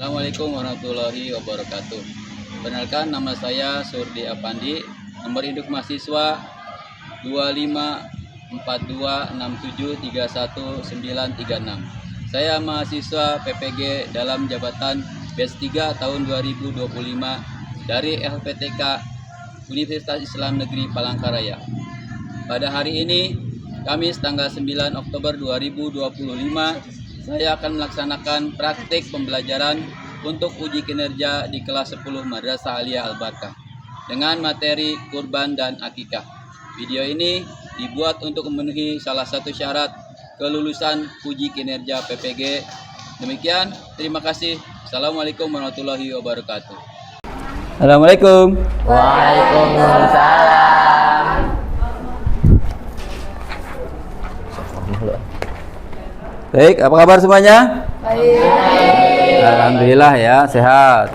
Assalamualaikum warahmatullahi wabarakatuh. Perkenalkan, nama saya Surdi Apandi. Nomor induk mahasiswa 2542673136. Saya mahasiswa PPG dalam jabatan Batch 3 tahun 2025 dari LPTK Universitas Islam Negeri Palangkaraya. Pada hari ini, Kamis tanggal 9 Oktober 2025, saya akan melaksanakan praktik pembelajaran untuk uji kinerja di kelas 10 Madrasah Aliyah Al-Barkah dengan materi kurban dan akikah. Video ini dibuat untuk memenuhi salah satu syarat kelulusan uji kinerja PPG. Demikian, terima kasih. Assalamualaikum warahmatullahi wabarakatuh. Assalamualaikum. Waalaikumsalam. Baik, apa kabar semuanya? Baik. Alhamdulillah ya, sehat.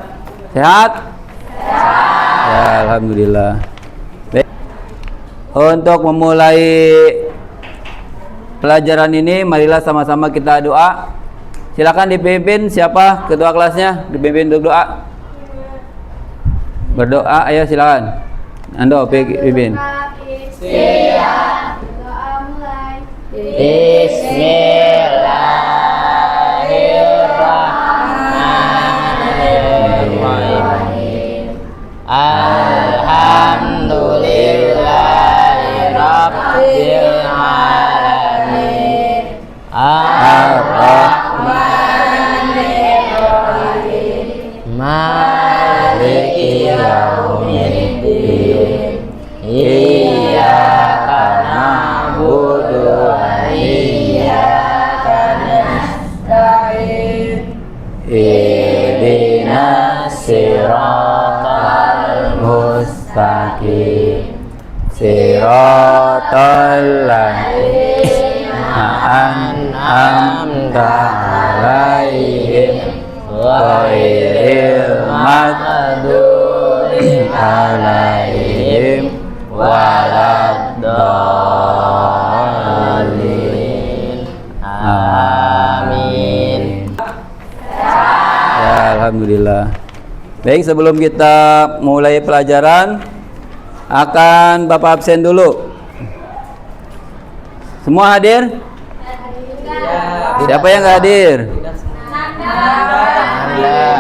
Sehat? Ya, alhamdulillah. Baik. Untuk memulai pelajaran ini, marilah sama-sama kita doa. Silakan dipimpin siapa ketua kelasnya, dipimpin untuk doa. Berdoa, ayo silakan. Ando pimpin. Siap. Doa mulai. Bismillahirrahmanirrahim. Alhamdulillahirabbil alamin. Ar-Rahmanir-Rahim. Maliki yaumiddin. Iyyaka na'budu wa iyyaka nasta'in. Ihdinas siratal mustaqim. Siratal ladzina an'amta 'alaihim ghairil maghdubi 'alaihim waladdallin. Amin. Ya, alhamdulillah. Baik, sebelum kita mulai pelajaran, akan Bapak absen dulu. Semua hadir? Siapa yang nggak hadir?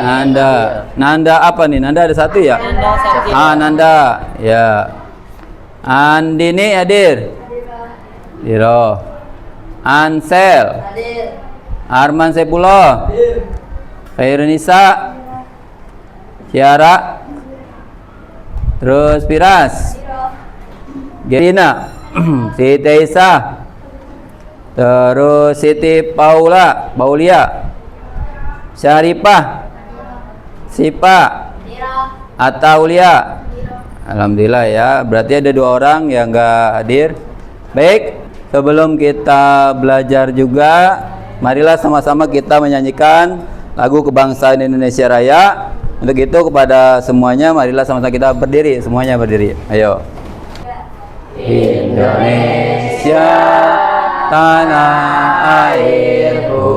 Nanda. Nanda apa nih? Nanda ada satu ya? Nanda. Ya. Andini hadir? Diro. Ansel. Arman Sepullah. Khairunisa. Ciara. Terus Firas. Gerina. Siti Isa. Terus Siti Paulia. Syarifah. Sipa. Ataulia. Alhamdulillah ya, berarti ada 2 orang yang nggak hadir. Baik, sebelum kita belajar juga, marilah sama-sama kita menyanyikan lagu kebangsaan Indonesia Raya. Untuk itu kepada semuanya, marilah sama-sama kita berdiri, semuanya berdiri. Ayo. Indonesia tanah airku,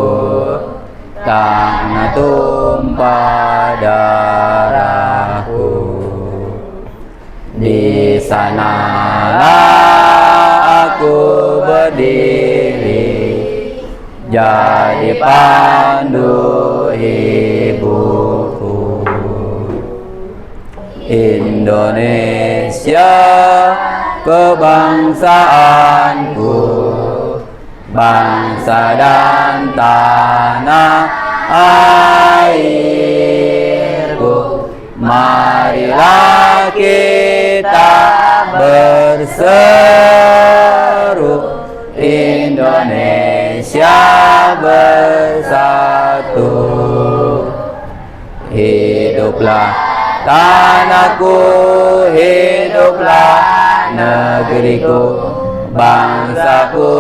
tanah tumpah darahku. Di sanalah aku berdiri, jadi pandu ibuku. Indonesia kebangsaanku, bangsa dan tanah airku. Marilah kita berseru, Indonesia bersatu. Hiduplah tanahku, hiduplah negeriku, bangsaku,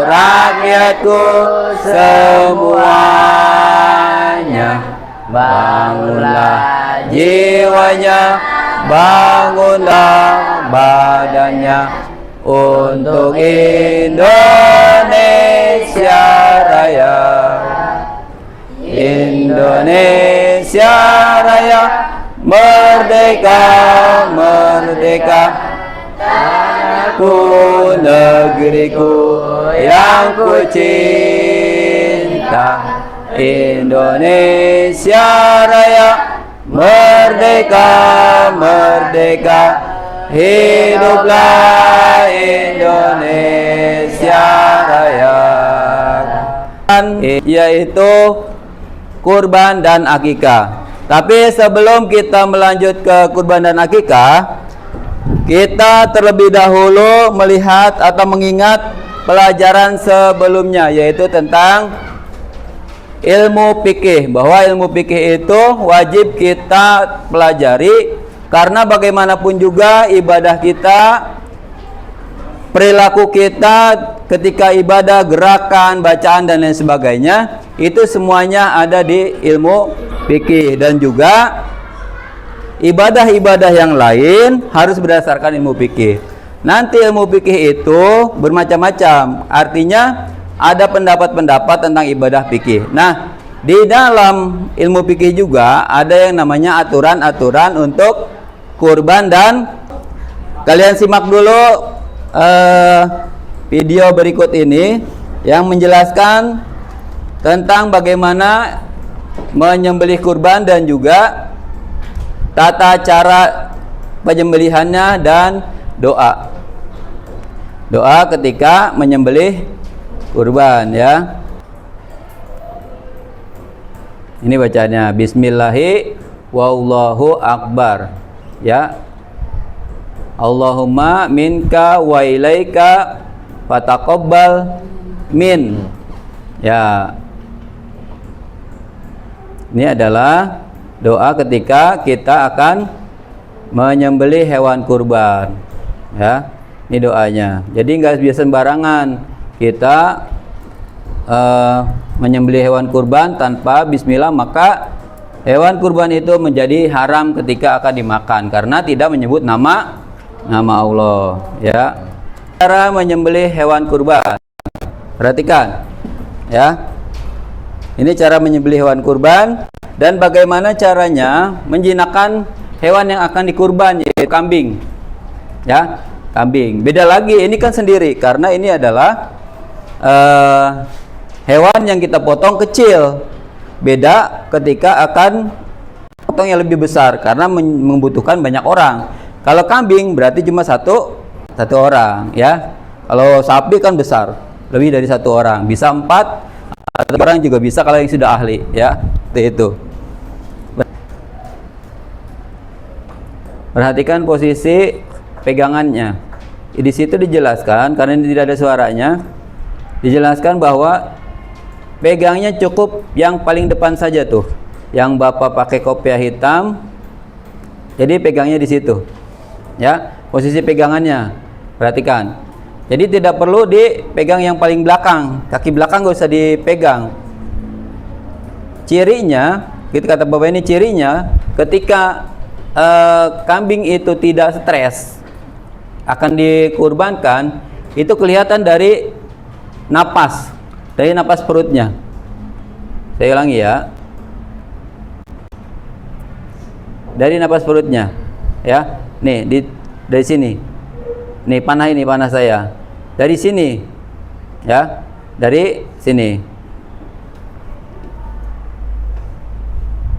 rakyatku semuanya. Bangunlah jiwanya, bangunlah badannya untuk Indonesia Raya. Indonesia Raya, merdeka, merdeka. Tanahku, negeriku yang ku cinta, Indonesia Raya, merdeka, merdeka. Hiduplah Indonesia Raya. Yaitu kurban dan akikah. Tapi sebelum kita melanjut ke kurban dan akikah, kita terlebih dahulu melihat atau mengingat pelajaran sebelumnya, yaitu tentang ilmu fikih. Bahwa ilmu fikih itu wajib kita pelajari, karena bagaimanapun juga ibadah kita, perilaku kita ketika ibadah, gerakan, bacaan dan lain sebagainya, itu semuanya ada di ilmu fikih. Dan juga ibadah-ibadah yang lain harus berdasarkan ilmu fikih. Nanti ilmu fikih itu bermacam-macam, artinya ada pendapat-pendapat tentang ibadah fikih. Nah, di dalam ilmu fikih juga ada yang namanya aturan-aturan untuk kurban. Dan kalian simak dulu video berikut ini yang menjelaskan tentang bagaimana menyembelih kurban dan juga tata cara penyembelihannya dan doa ketika menyembelih kurban, ya. Ini bacanya bismillahi wallahu akbar, ya. Allahumma minka wa ilaika fataqabbal min, ya. Ini adalah doa ketika kita akan menyembelih hewan kurban, ya. Ini doanya. Jadi nggak biasa sembarangan kita menyembelih hewan kurban tanpa bismillah, maka hewan kurban itu menjadi haram ketika akan dimakan karena tidak menyebut nama Allah, ya. Cara menyembelih hewan kurban, perhatikan, ya. Ini cara menyembelih hewan kurban dan bagaimana caranya menjinakkan hewan yang akan dikurban, yaitu kambing, ya. Kambing beda lagi, ini kan sendiri karena ini adalah hewan yang kita potong kecil. Beda ketika akan potong yang lebih besar karena membutuhkan banyak orang. Kalau kambing berarti cuma satu orang, ya. Kalau sapi kan besar, lebih dari satu orang, bisa 4 atau orang juga bisa kalau yang sudah ahli, ya. Itu. Perhatikan posisi pegangannya. Di situ dijelaskan, karena ini tidak ada suaranya, dijelaskan bahwa pegangnya cukup yang paling depan saja tuh. Yang Bapak pakai kopiah hitam, jadi pegangnya di situ. Ya, posisi pegangannya perhatikan. Jadi tidak perlu dipegang yang paling belakang, kaki belakang gak usah dipegang. Cirinya, kita kata Bapak ini cirinya, ketika kambing itu tidak stres akan dikurbankan, itu kelihatan dari napas perutnya. Saya ulangi, ya. Dari napas perutnya, ya. Nih dari sini. Nih panah saya. Dari sini. Ya. Dari sini.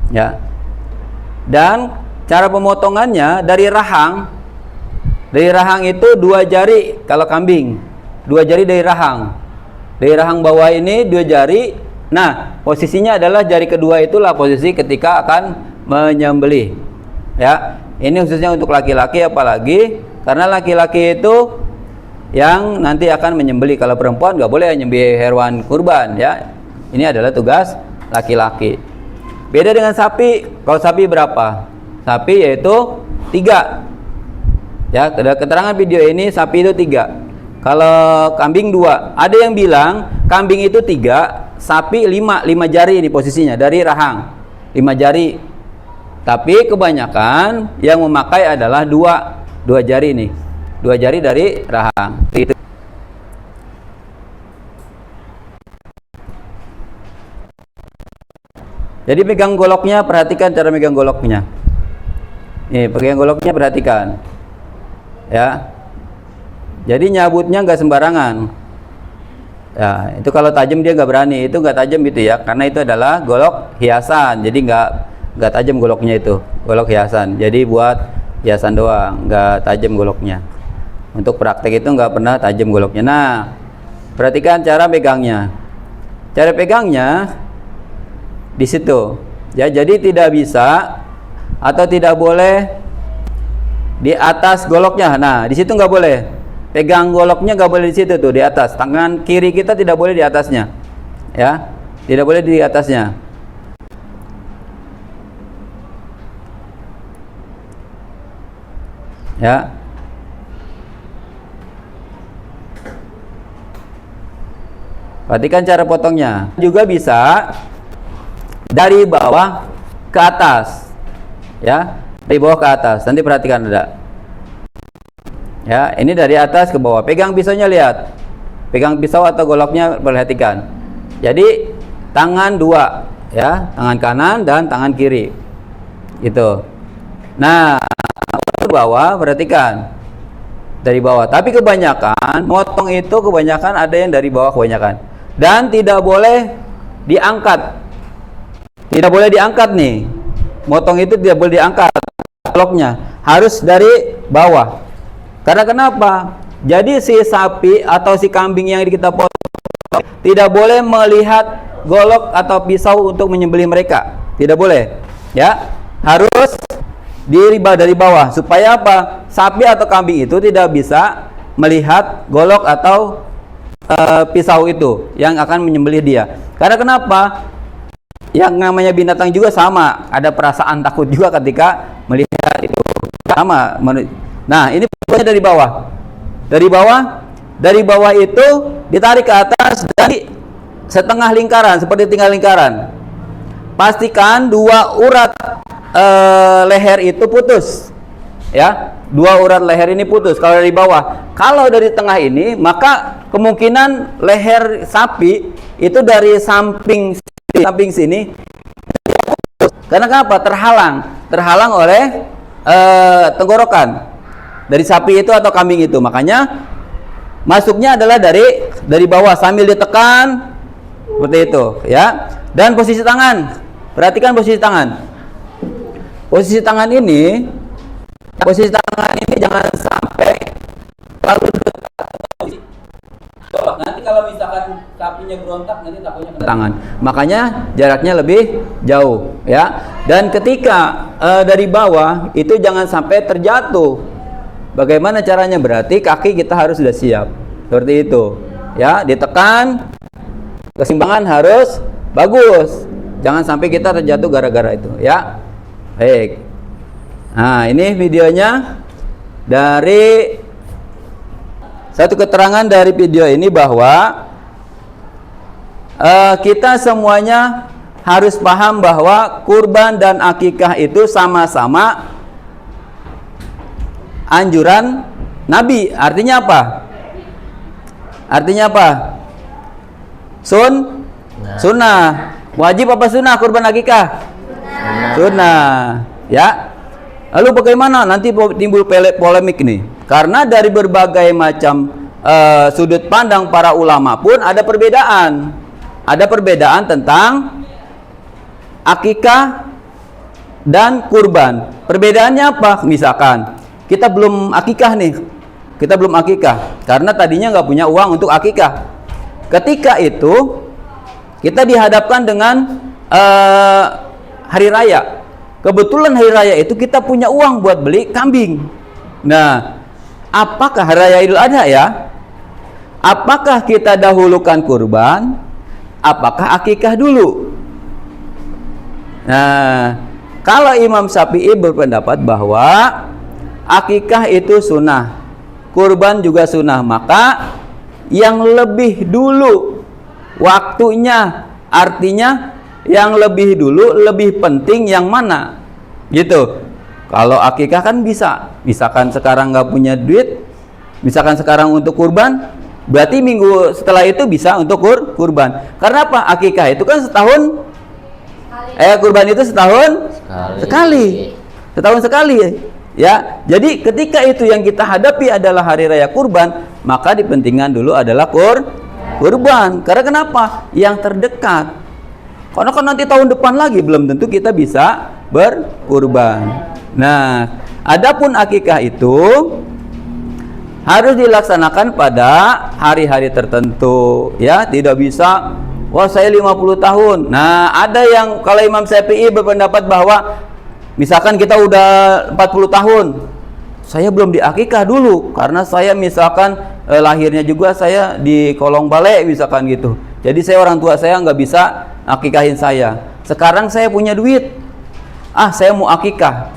Ya. Dan cara pemotongannya dari rahang. Dari rahang itu 2 jari kalau kambing. 2 jari dari rahang. Dari rahang bawah ini 2 jari. Nah, posisinya adalah jari kedua itulah posisi ketika akan menyembelih. Ya. Ini khususnya untuk laki-laki, apalagi karena laki-laki itu yang nanti akan menyembelih. Kalau perempuan nggak boleh menyembelih hewan kurban, ya. Ini adalah tugas laki-laki. Beda dengan sapi. Kalau sapi berapa? Sapi yaitu 3. Ya, keterangan video ini sapi itu 3. Kalau kambing 2. Ada yang bilang kambing itu 3, sapi 5 jari ini posisinya dari rahang. 5 jari. Tapi kebanyakan yang memakai adalah 2 jari nih. 2 jari dari rahang. Itu. Jadi pegang goloknya, perhatikan cara megang goloknya. Nih, pegang goloknya perhatikan. Ya. Jadi nyabutnya nggak sembarangan. Ya, itu kalau tajam dia nggak berani. Itu nggak tajam gitu ya, karena itu adalah golok hiasan. Jadi nggak tajam goloknya itu, golok hiasan. Jadi buat hiasan doang, nggak tajam goloknya. Untuk praktek itu nggak pernah tajam goloknya. Nah, perhatikan cara pegangnya. Cara pegangnya di situ. Ya, jadi tidak bisa atau tidak boleh di atas goloknya. Nah, di situ nggak boleh. Pegang goloknya nggak boleh di situ tuh, di atas. Tangan kiri kita tidak boleh di atasnya. Ya, tidak boleh di atasnya. Ya. Perhatikan cara potongnya. Juga bisa dari bawah ke atas. Ya, dari bawah ke atas. Nanti perhatikan ada. Ya, ini dari atas ke bawah. Pegang pisaunya, lihat. Pegang pisau atau goloknya, perhatikan. Jadi tangan dua, ya, tangan kanan dan tangan kiri. Gitu. Nah, ke bawah, perhatikan. Dari bawah. Tapi kebanyakan motong itu kebanyakan ada yang dari bawah kebanyakan. Dan tidak boleh diangkat. Tidak boleh diangkat nih. Motong itu tidak boleh diangkat. Goloknya harus dari bawah. Karena kenapa? Jadi si sapi atau si kambing yang kita potong tidak boleh melihat golok atau pisau untuk menyembelih mereka. Tidak boleh. Ya, harus dari bawah. Supaya apa? Sapi atau kambing itu tidak bisa melihat golok atau pisau itu yang akan menyembelih dia. Karena kenapa? Yang namanya binatang juga sama, ada perasaan takut juga ketika melihat itu. Sama. Nah, ini dari bawah. Dari bawah itu ditarik ke atas dari setengah lingkaran, seperti tinggal lingkaran. Pastikan dua urat leher itu putus. Ya, dua urat leher ini putus kalau dari bawah. Kalau dari tengah ini, maka kemungkinan leher sapi itu dari samping sini. Karena apa? Terhalang oleh tenggorokan dari sapi itu atau kambing itu. Makanya masuknya adalah dari bawah sambil ditekan seperti itu, ya. Dan posisi tangan, perhatikan posisi tangan. Posisi tangan ini jangan sampai terlalu dekat. Nanti kalau misalkan sapinya berontak, nanti takutnya kena tangan. Makanya jaraknya lebih jauh, ya. Dan ketika dari bawah itu jangan sampai terjatuh. Bagaimana caranya? Berarti kaki kita harus sudah siap. Seperti itu. Ya, ditekan, keseimbangan harus bagus. Jangan sampai kita terjatuh gara-gara itu, ya. Baik. Nah, ini videonya dari satu keterangan dari video ini bahwa kita semuanya harus paham bahwa kurban dan akikah itu sama-sama anjuran Nabi. Artinya apa? Sunnah. Wajib apa sunnah kurban akikah? Sunnah. Ya. Lalu bagaimana? Nanti timbul polemik nih. Karena dari berbagai macam sudut pandang para ulama pun ada perbedaan. Ada perbedaan tentang akikah dan kurban. Perbedaannya apa? Misalkan kita belum akikah nih. Kita belum akikah karena tadinya nggak punya uang untuk akikah. Ketika itu kita dihadapkan dengan hari raya. Kebetulan hari raya itu kita punya uang buat beli kambing. Nah, apakah hari raya Idul Adha ya? Apakah kita dahulukan kurban? Apakah akikah dulu? Nah, kalau Imam Syafi'i berpendapat bahwa akikah itu sunnah, kurban juga sunnah, maka yang lebih dulu waktunya, artinya yang lebih dulu lebih penting yang mana? Gitu. Kalau akikah kan bisa, misalkan sekarang nggak punya duit, misalkan sekarang untuk kurban, berarti minggu setelah itu bisa untuk kurban. Karena apa? Akikah itu kan setahun Kurban itu setahun sekali. Setahun sekali ya. Jadi ketika itu yang kita hadapi adalah hari raya kurban, maka dipentingkan dulu adalah kurban. Karena kenapa? Yang terdekat. Karena kan nanti tahun depan lagi belum tentu kita bisa berkurban. Nah, adapun akikah itu harus dilaksanakan pada hari-hari tertentu ya, tidak bisa wah saya 50 tahun. Nah, ada yang kalau Imam Syafi'i berpendapat bahwa misalkan kita udah 40 tahun, saya belum diakikah dulu karena saya misalkan lahirnya juga saya di kolong bale misalkan gitu. Jadi saya orang tua saya nggak bisa akikahin saya. Sekarang saya punya duit, saya mau akikah.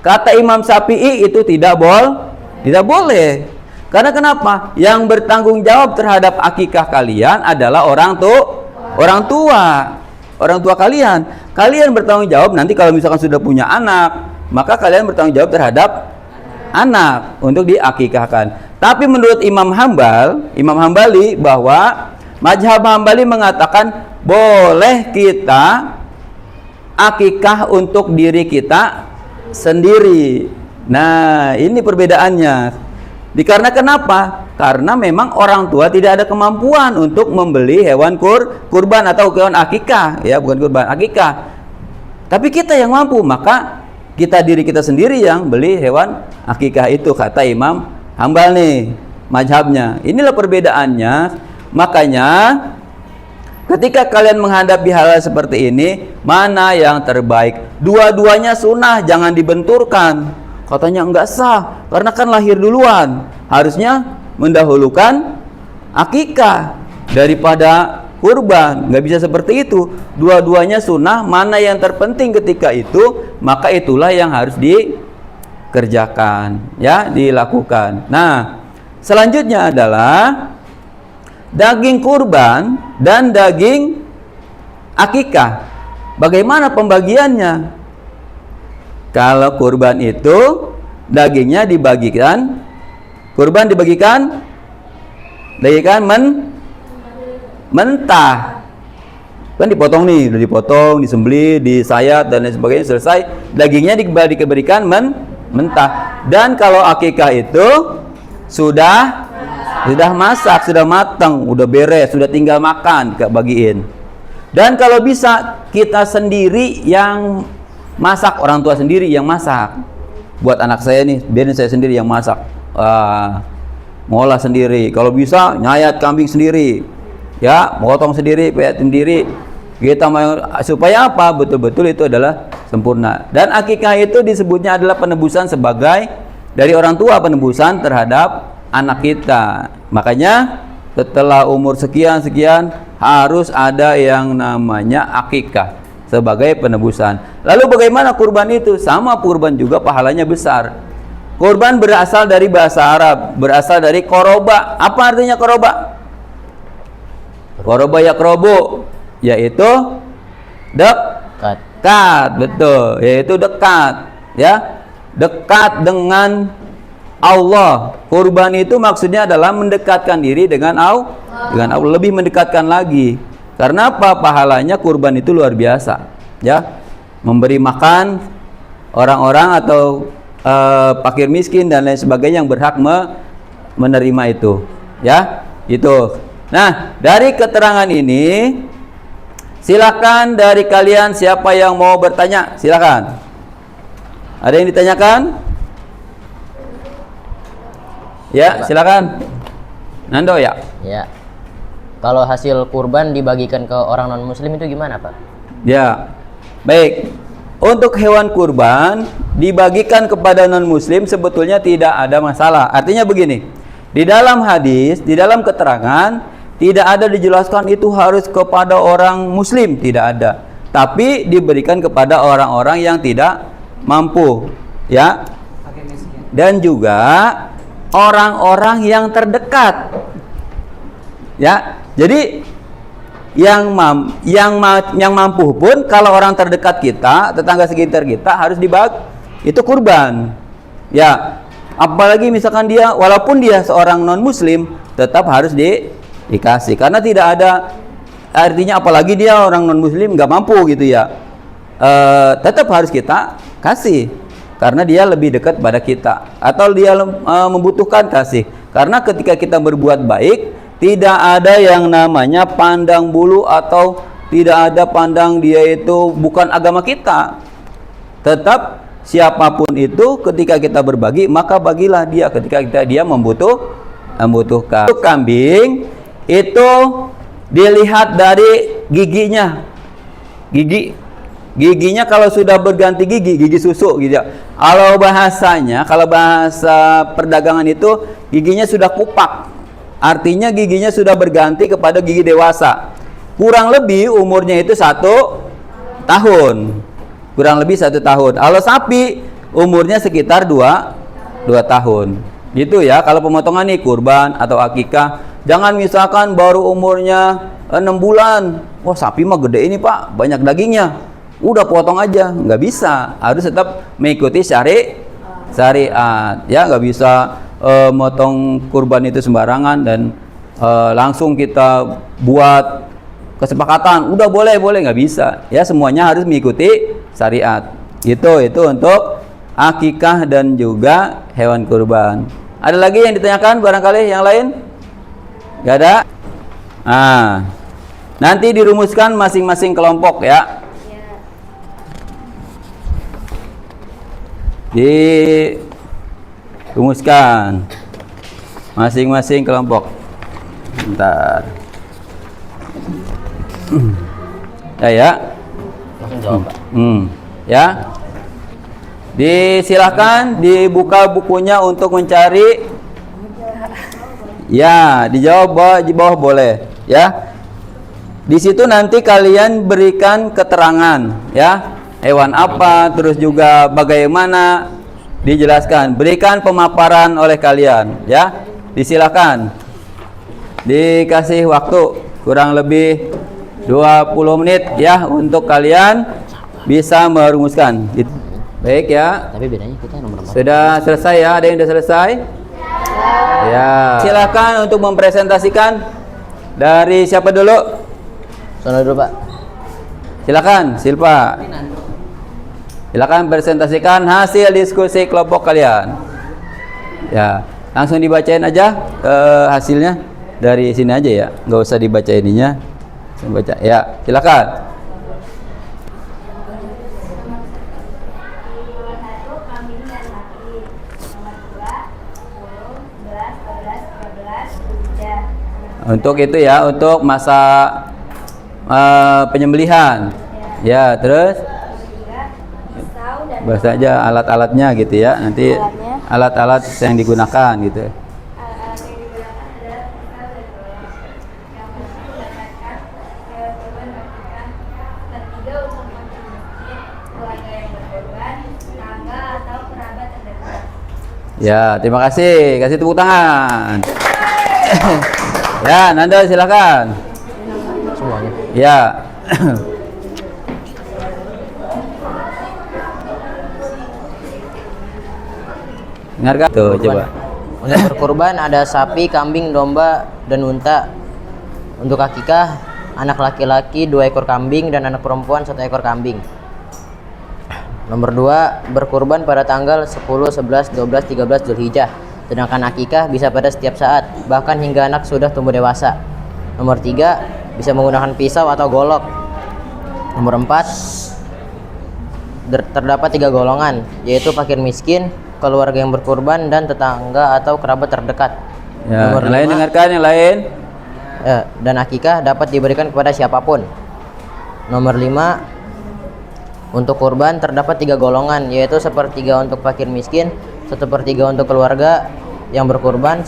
Kata Imam Syafi'i itu tidak boleh. Karena kenapa? Yang bertanggung jawab terhadap akikah kalian adalah orang tua kalian. Kalian bertanggung jawab nanti kalau misalkan sudah punya anak, maka kalian bertanggung jawab terhadap anak untuk diakikahkan. Tapi menurut Imam Hambali bahwa mazhab Hambali mengatakan boleh kita akikah untuk diri kita sendiri. Nah, ini perbedaannya. Dikarenakan apa? Karena memang orang tua tidak ada kemampuan untuk membeli hewan kurban atau hewan akikah, ya, bukan kurban, akikah. Tapi kita yang mampu, maka diri kita sendiri yang beli hewan akikah itu, kata Imam Hambal nih, mazhabnya. Inilah perbedaannya. Makanya ketika kalian menghadapi hal seperti ini, mana yang terbaik? Dua-duanya sunnah, jangan dibenturkan. Katanya enggak sah, karena kan lahir duluan. Harusnya mendahulukan akikah daripada kurban. Enggak bisa seperti itu. Dua-duanya sunnah, mana yang terpenting ketika itu, maka itulah yang harus dikerjakan, ya, dilakukan. Nah, selanjutnya adalah daging kurban dan daging akikah. Bagaimana pembagiannya? Kalau kurban itu dagingnya dibagikan, kurban dibagikan mentah. Kan dipotong nih, udah dipotong, disembelih, disayat dan lain sebagainya, selesai. Dagingnya diberikan mentah. Dan kalau akikah itu sudah masak, sudah matang, udah beres, sudah tinggal makan, bagiin. Dan kalau bisa kita sendiri yang masak, orang tua sendiri yang masak. Buat anak saya nih, biarin saya sendiri yang masak. Ngolah sendiri. Kalau bisa nyayat kambing sendiri. Ya, potong sendiri, peyat sendiri. Kita mau supaya apa? Betul-betul itu adalah sempurna. Dan akikah itu disebutnya adalah penebusan sebagai dari orang tua, penebusan terhadap anak kita. Makanya setelah umur sekian harus ada yang namanya akikah sebagai penebusan. Lalu bagaimana kurban itu? Sama, kurban juga pahalanya besar. Kurban berasal dari bahasa Arab, berasal dari koroba. Apa artinya koroba? Koroba yakrobu, yaitu dekat, betul, yaitu dekat, ya, dekat dengan Allah. Kurban itu maksudnya adalah mendekatkan diri dengan Allah, lebih mendekatkan lagi. Karena apa? Pahalanya kurban itu luar biasa, ya. Memberi makan orang-orang atau fakir miskin dan lain sebagainya yang berhak menerima itu, ya. Itu. Nah, dari keterangan ini silakan dari kalian siapa yang mau bertanya, silakan. Ada yang ditanyakan? Ya, silakan. Nando, ya. Ya. Kalau hasil kurban dibagikan ke orang non muslim itu gimana, Pak? Ya. Baik. Untuk hewan kurban dibagikan kepada non muslim sebetulnya tidak ada masalah. Artinya begini. Di dalam hadis, di dalam keterangan tidak ada dijelaskan itu harus kepada orang muslim, tidak ada. Tapi diberikan kepada orang-orang yang tidak mampu, ya. Dan juga orang-orang yang terdekat, ya. Jadi yang mampu pun kalau orang terdekat kita, tetangga sekitar kita harus dibagi, itu kurban, ya. Apalagi misalkan dia, walaupun dia seorang non muslim, tetap harus dikasih, karena tidak ada artinya apalagi dia orang non muslim nggak mampu gitu ya, tetap harus kita kasih karena dia lebih dekat pada kita atau dia membutuhkan kasih. Karena ketika kita berbuat baik, tidak ada yang namanya pandang bulu atau tidak ada pandang dia itu bukan agama kita. Tetap siapapun itu ketika kita berbagi, maka bagilah dia ketika dia membutuhkan. Untuk kambing itu dilihat dari giginya. Giginya kalau sudah berganti gigi susu gitu ya. Kalau bahasa perdagangan itu giginya sudah kupak. Artinya giginya sudah berganti kepada gigi dewasa. Kurang lebih umurnya itu 1 tahun. Kurang lebih 1 tahun. Kalau sapi umurnya sekitar 2 tahun. Gitu ya. Kalau pemotongan nih kurban atau akikah, jangan misalkan baru umurnya 6 bulan. Wah, sapi mah gede ini, Pak. Banyak dagingnya. Udah potong aja, nggak bisa, harus tetap mengikuti syariat ya, nggak bisa motong kurban itu sembarangan dan langsung kita buat kesepakatan udah boleh nggak bisa ya, semuanya harus mengikuti syariat. Itu untuk akikah dan juga hewan kurban. Ada lagi yang ditanyakan barangkali yang lain? Nggak ada? Nah, nanti dirumuskan masing-masing kelompok ya. Dirumuskan masing-masing kelompok. Bentar. Ya. Langsung jawab, Pak. Ya. Disilahkan dibuka bukunya untuk mencari. Ya, dijawab di bawah boleh, ya. Di situ nanti kalian berikan keterangan, ya. Hewan apa, terus juga bagaimana, dijelaskan, berikan pemaparan oleh kalian ya. Disilakan, dikasih waktu kurang lebih 20 menit ya untuk kalian bisa merumuskan. Baik ya. Tapi bedanya kita nomor 4. Sudah selesai ya? Ada yang sudah selesai? Ya. Silakan untuk mempresentasikan. Dari siapa dulu? Sono dulu, Pak. Silakan, Silpa. Silakan presentasikan hasil diskusi kelompok kalian. Ya, langsung dibacain aja hasilnya dari sini aja ya, nggak usah dibaca ininya. Baca ya, silakan. Untuk itu ya, untuk masa penyembelihan. Ya, terus bahasa aja alat-alatnya gitu ya, nanti alat-alat yang digunakan gitu. Ya, terima kasih, kasih tepuk tangan. Ya, Nanda silakan. Semuanya. Ya. Dengarkan tuh, coba. Untuk berkurban ada sapi, kambing, domba, dan unta. Untuk akikah, anak laki-laki 2 ekor kambing dan anak perempuan 1 ekor kambing. Nomor 2, berkurban pada tanggal 10, 11, 12, 13 Zulhijjah. Sedangkan akikah bisa pada setiap saat, bahkan hingga anak sudah tumbuh dewasa. Nomor 3, bisa menggunakan pisau atau golok. Nomor 4, terdapat 3 golongan, yaitu fakir miskin, keluarga yang berkurban, dan tetangga atau kerabat terdekat. Ya, Nomor yang lain 5, dengarkan yang lain. dan akikah dapat diberikan kepada siapapun. Nomor 5, untuk kurban terdapat 3 golongan, yaitu 1/3 untuk fakir miskin, 1/3 untuk keluarga yang berkurban,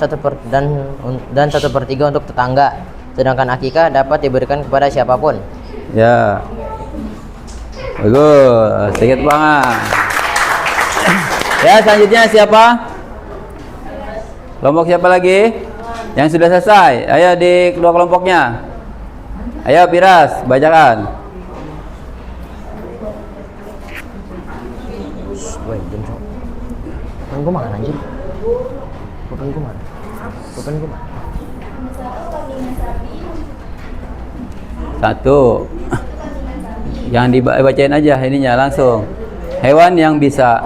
dan 1/3 untuk tetangga. Sedangkan akikah dapat diberikan kepada siapapun. Ya, bagus, sedikit banget. Ya, selanjutnya siapa? Kelompok siapa lagi? Yang sudah selesai. Ayo di kedua kelompoknya. Ayo Piras, bacakan. Woi, jom. Pulpen gue mana anjir? Pulpen gue mana? Satu. Yang dibacain aja ininya langsung. Hewan yang bisa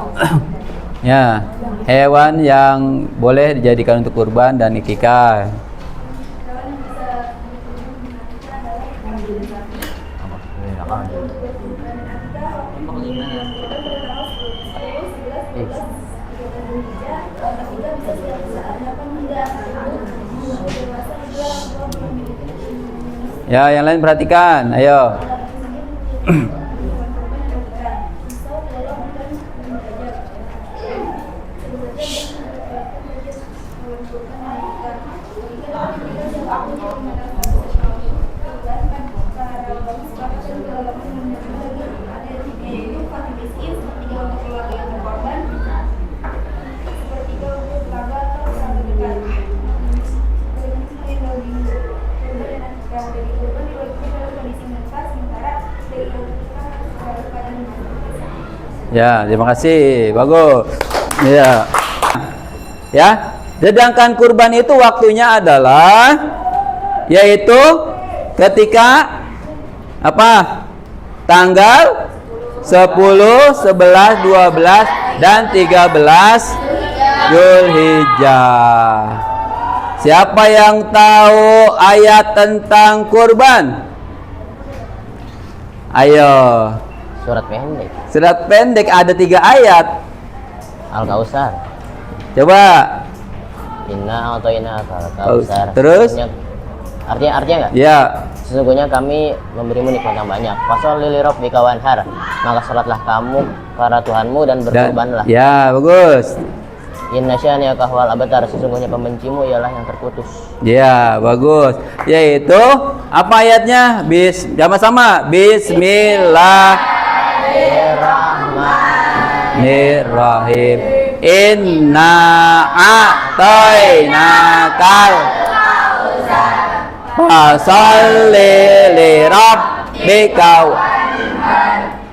ya, hewan yang boleh dijadikan untuk kurban dan akikah. Ya, yang lain perhatikan, ayo. Ya, terima kasih. Bagus. Ya. Ya. Sedangkan kurban itu waktunya adalah yaitu ketika apa? Tanggal 10, 11, 12 dan 13 Zulhijjah. Siapa yang tahu ayat tentang kurban? Ayo. Surat pendek. Surat pendek ada 3 ayat. Al-Kautsar. Coba. Inna a'tayna al-Kautsar. Terus? Artinya enggak? Ya. Sesungguhnya kami memberimu nikmat yang banyak. Fasholli li rabbika wanhar. Maka salatlah kamu kepada Tuhanmu dan berkurbanlah. Ya, bagus. Inna syani'aka huwal abtar. Sesungguhnya pembencimu ialah yang terputus. Ya, bagus. Yaitu apa ayatnya? Sama-sama. Bismillahirrahmanirrahim. Inna a'tainakal fasholli li rabbika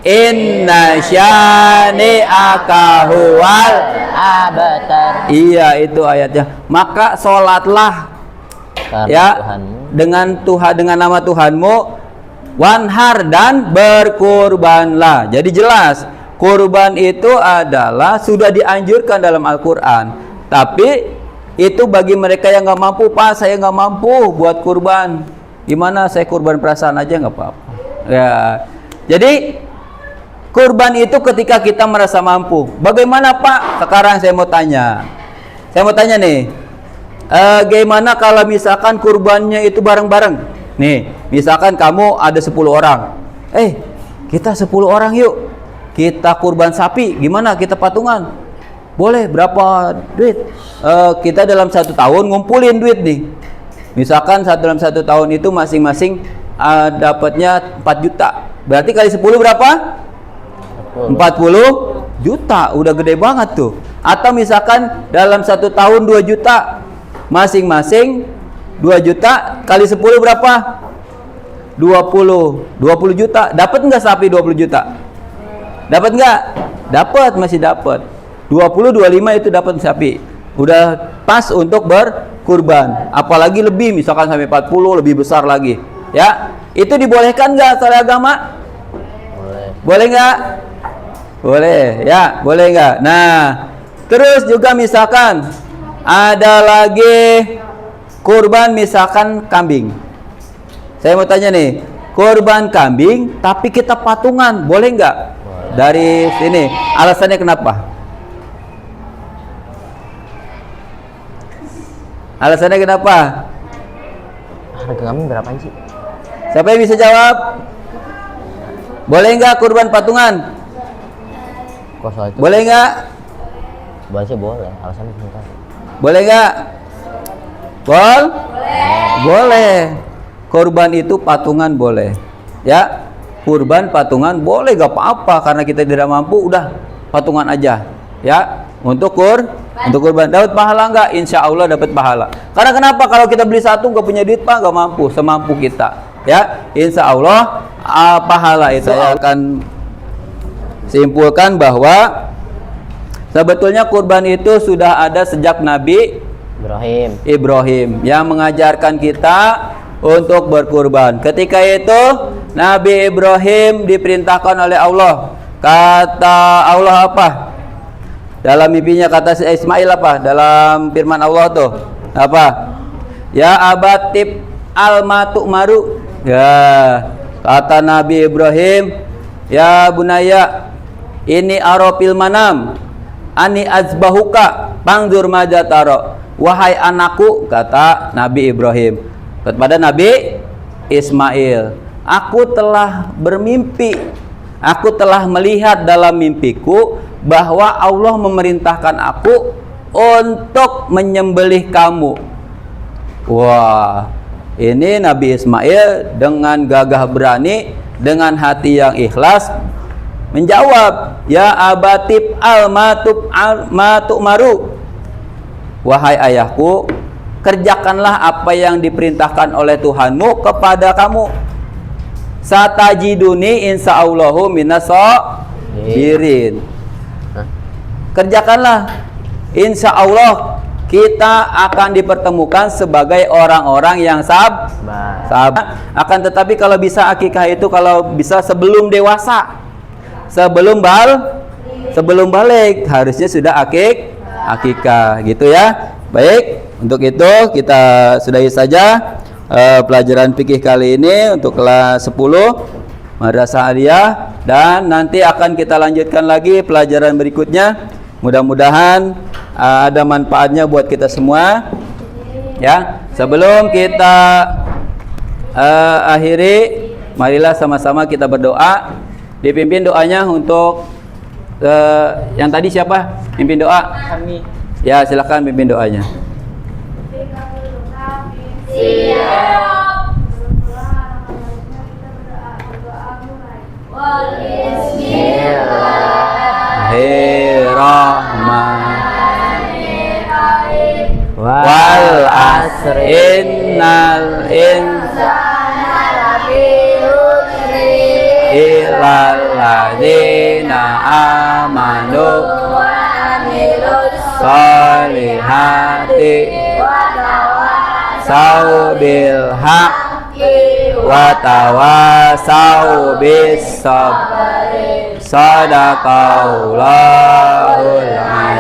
inna syani'aka huwal Abtar. Iya, itu ayatnya. Maka sholatlah ya Tuhanmu. dengan nama Tuhanmu, wanhar dan berkurbanlah. Jadi jelas kurban itu adalah sudah dianjurkan dalam Al-Quran. Tapi itu bagi mereka yang nggak mampu. Pak, saya nggak mampu buat kurban. Gimana, saya kurban perasaan aja nggak apa-apa. Ya, jadi kurban itu ketika kita merasa mampu. Bagaimana Pak? Sekarang saya mau tanya. Nih, gimana kalau misalkan kurbannya itu bareng-bareng? Nih, misalkan kamu ada 10 orang. Kita 10 orang yuk. Kita kurban sapi. Gimana? Kita patungan. Boleh, berapa duit? Kita dalam 1 tahun ngumpulin duit nih. Misalkan dalam 1 tahun itu masing-masing dapatnya 4 juta. Berarti kali 10 berapa? 40 juta, udah gede banget tuh. Atau misalkan dalam 1 tahun 2 juta, masing-masing 2 juta kali 10 berapa? 20 juta. Dapat nggak sapi 20 juta? Dapat nggak? Dapat, masih dapat. 20, 25 itu dapat sapi. Udah pas untuk berkurban. Apalagi lebih, misalkan sampai 40, lebih besar lagi. Ya, itu dibolehkan nggak secara agama? Boleh nggak? Boleh, ya, boleh nggak? Nah, terus juga misalkan ada lagi kurban misalkan kambing. Saya mau tanya nih, kurban kambing tapi kita patungan, boleh nggak? Dari sini, alasannya kenapa? Alasannya kenapa? Harga kambing berapa sih? Siapa yang bisa jawab? Boleh nggak kurban patungan? Itu boleh nggak? boleh sih, boleh. Alasannya bentar. Boleh nggak? Boleh. Kurban itu patungan boleh. Ya, kurban patungan boleh, gak apa-apa, karena kita tidak mampu, udah patungan aja. Ya, untuk kurban dapat pahala nggak? Insya Allah dapat pahala. Karena kenapa? Kalau kita beli satu nggak punya duit Pak, nggak mampu, semampu kita. Ya, insya Allah pahala itu. Saya akan simpulkan bahwa sebetulnya kurban itu sudah ada sejak Nabi Ibrahim yang mengajarkan kita untuk berkurban. Ketika itu Nabi Ibrahim diperintahkan oleh Allah. Kata Allah apa? Dalam mimpinya kata Ismail apa? Dalam firman Allah tuh apa? Ya abatib al-matu maru. Ya, kata Nabi Ibrahim, ya bunaya, ini arafil manam, ani azbahuka, pangzur maja taro. Wahai anakku, kata Nabi Ibrahim kepada Nabi Ismail, aku telah bermimpi, aku telah melihat dalam mimpiku bahwa Allah memerintahkan aku untuk menyembelih kamu. Wah, ini Nabi Ismail dengan gagah berani, dengan hati yang ikhlas menjawab, ya abatib al-matu maru. Wahai ayahku, kerjakanlah apa yang diperintahkan oleh Tuhanmu kepada kamu. Satajiduni insyaallahu minasabirin. Kerjakanlah, insya Allah kita akan dipertemukan sebagai orang-orang yang sabar. Akan tetapi kalau bisa akikah itu kalau bisa sebelum dewasa, sebelum balik harusnya sudah akikah gitu ya. Baik, untuk itu kita sudahi saja pelajaran fikih kali ini untuk kelas 10 Madrasah Aliyah, dan nanti akan kita lanjutkan lagi pelajaran berikutnya. Mudah-mudahan ada manfaatnya buat kita semua. Ya, sebelum kita akhiri, marilah sama-sama kita berdoa. Dipimpin doanya untuk yang tadi siapa? Pimpin doa. Kami. Ya, silakan pimpin doanya. Bismillahirrahmanirrahim. Wal asri innal insana lafi khusri illal ladzina amanu wa amilus solihati wa tawassaw bil haqqi wa tawassaw bis sabri. Sadaqallahul azim.